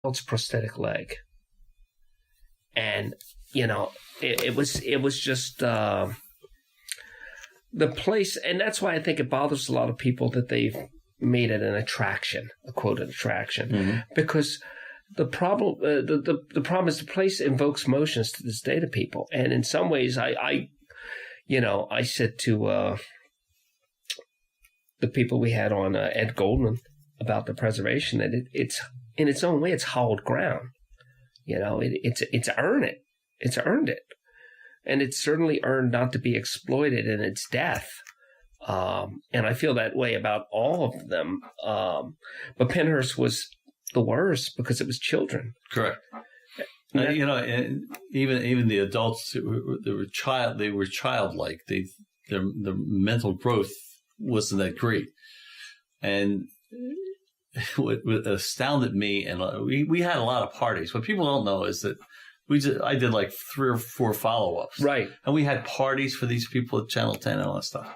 child's prosthetic leg. And, it was just the place. And that's why I think it bothers a lot of people that they've made it an attraction, a quoted attraction, because the problem is the place invokes motions to this day to people. And in some ways, I said to the people we had on, Ed Goldman, about the preservation, that it's in its own way, it's hallowed ground. It's earned it. It's earned it. And it's certainly earned not to be exploited in its death. And I feel that way about all of them. But Pennhurst was the worst because it was children. Correct. And even the adults, they were childlike. Their mental growth wasn't that great. And what astounded me, and we had a lot of parties. What people don't know is that I did like 3 or 4 follow-ups. Right. And we had parties for these people at Channel 10 and all that stuff.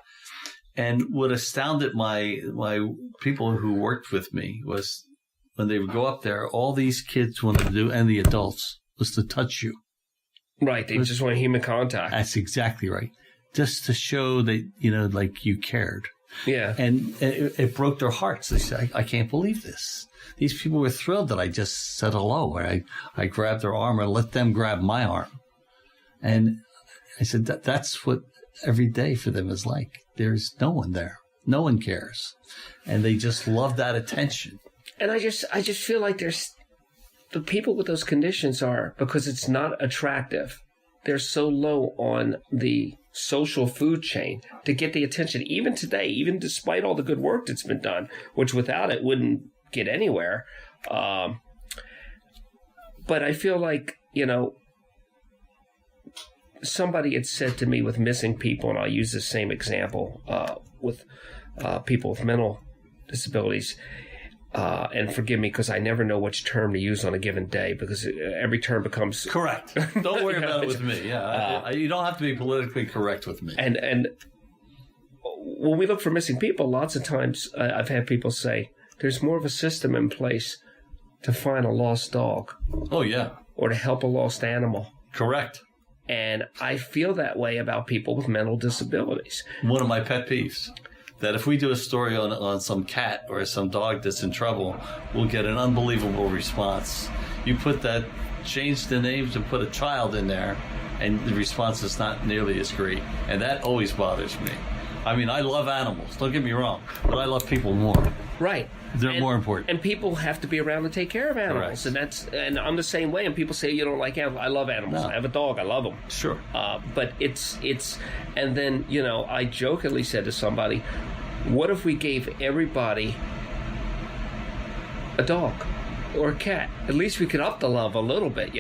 And what astounded my people who worked with me was when they would go up there, all these kids wanted to do, and the adults, was to touch you. Right. They just want human contact. That's exactly right. Just to show that, like you cared. Yeah. And it broke their hearts. They said, I can't believe this. These people were thrilled that I just said hello. I grabbed their arm and let them grab my arm. And I said, that's what every day for them is like. There's no one there. No one cares. And they just love that attention. And I just feel like there's the people with those conditions are, because it's not attractive, they're so low on the social food chain to get the attention. Even today, even despite all the good work that's been done, which without it wouldn't get anywhere. But I feel like, somebody had said to me with missing people, and I'll use the same example with people with mental disabilities. And forgive me because I never know which term to use on a given day because every term becomes... Correct. Don't worry about it with me. Yeah, you don't have to be politically correct with me. And when we look for missing people, lots of times I've had people say, there's more of a system in place to find a lost dog. Oh, yeah. Or to help a lost animal. Correct. And I feel that way about people with mental disabilities. One of my pet peeves. That if we do a story on some cat or some dog that's in trouble, we'll get an unbelievable response. You change the names and put a child in there, and the response is not nearly as great. And that always bothers me. I mean, I love animals, don't get me wrong, but I love people more. Right. They're more important. And people have to be around to take care of animals. Correct. And I'm the same way. And people say, you don't like animals. I love animals. No. I have a dog. I love them. Sure. But and then, I jokingly said to somebody, what if we gave everybody a dog or a cat? At least we could up the love a little bit,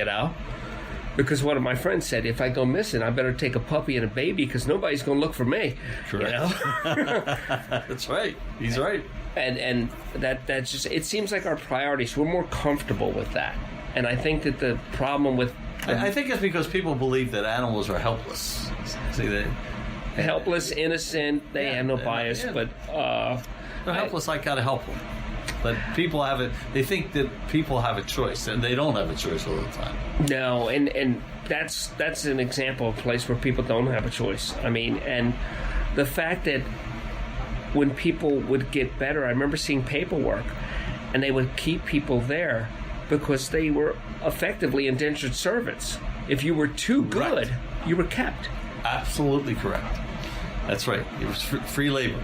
Because one of my friends said, if I go missing, I better take a puppy and a baby because nobody's going to look for me. Correct. That's right. He's right. And that's just, it seems like our priorities, we're more comfortable with that. And I think that the problem with... I think it's because people believe that animals are helpless. See, helpless, innocent, they have no bias, but... they're helpless, I got to help them. But people they think that people have a choice, and they don't have a choice all the time. No, and that's an example of a place where people don't have a choice. I mean, and the fact that when people would get better, I remember seeing paperwork, and they would keep people there because they were effectively indentured servants. If you were too good, you were kept. Absolutely correct. That's right. It was free labor.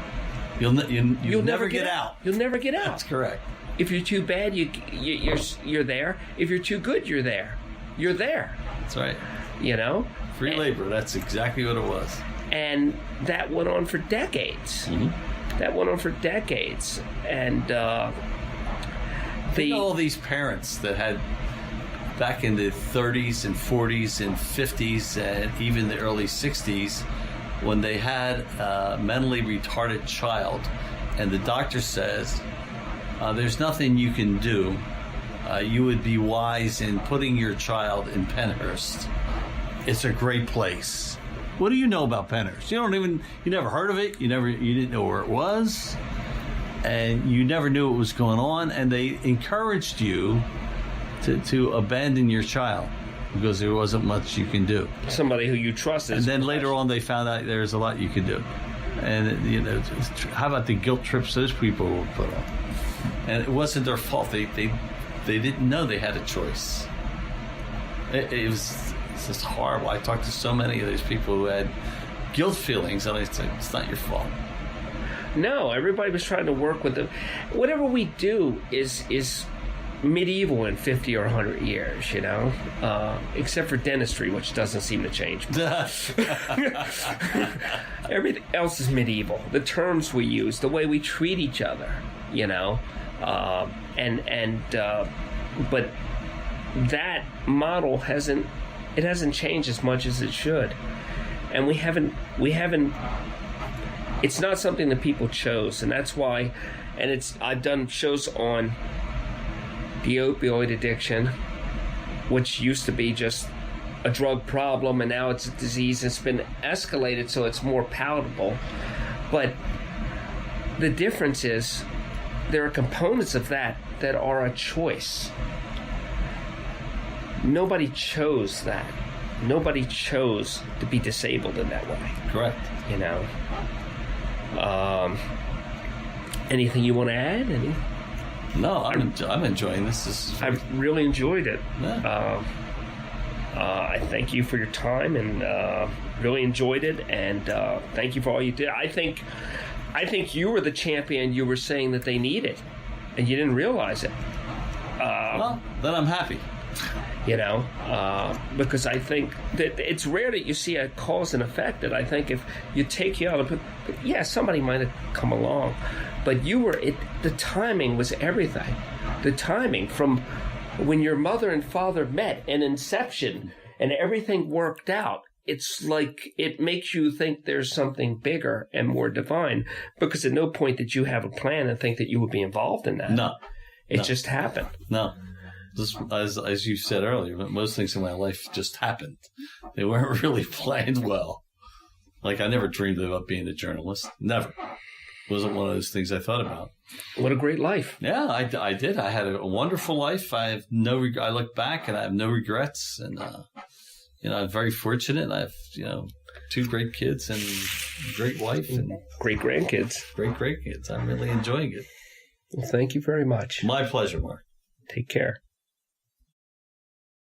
You'll never get out. You'll never get out. That's correct. If you're too bad, you're there. If you're too good, you're there. You're there. That's right. Free labor. That's exactly what it was. And that went on for decades. Mm-hmm. And all these parents that had back in the 30s and 40s and 50s and even the early 60s, when they had a mentally retarded child, and the doctor says, there's nothing you can do. You would be wise in putting your child in Pennhurst. It's a great place. What do you know about Pennhurst? You never heard of it. You didn't know where it was. And you never knew what was going on. And they encouraged you to abandon your child because there wasn't much you can do. Somebody who you trust is. And then later on, they found out there's a lot you can do. And how about the guilt trips those people were put on? And it wasn't their fault. They didn't know they had a choice. It was just horrible. I talked to so many of those people who had guilt feelings, and I said, it's not your fault. No, everybody was trying to work with them. Whatever we do is medieval in 50 or 100 years, except for dentistry, which doesn't seem to change. Everything else is medieval. The terms we use, the way we treat each other, but that model hasn't changed as much as it should, and we haven't. It's not something that people chose, and that's why. And I've done shows on the opioid addiction, which used to be just a drug problem, and now it's a disease. It's been escalated, so it's more palatable. But the difference is there are components of that are a choice. Nobody chose that. Nobody chose to be disabled in that way. Correct. Anything you want to add? No, I'm enjoying this. I've really enjoyed it. Yeah. I thank you for your time and really enjoyed it. And thank you for all you did. I think you were the champion you were saying that they needed, and you didn't realize it. Well, then I'm happy. Because I think that it's rare that you see a cause and effect. That I think if you take you out, somebody might have come along, but the timing was everything. The timing from when your mother and father met in inception and everything worked out. It's like it makes you think there's something bigger and more divine, because at no point did you have a plan and think that you would be involved in that. No. It just happened. No. As you said earlier, most things in my life just happened. They weren't really planned well. Like, I never dreamed about being a journalist. Never. It wasn't one of those things I thought about. What a great life. Yeah, I did. I had a wonderful life. I look back and I have no regrets. And, I'm very fortunate. I have, 2 great kids and a great wife. And great grandkids. Great grandkids. I'm really enjoying it. Well, thank you very much. My pleasure, Mark. Take care.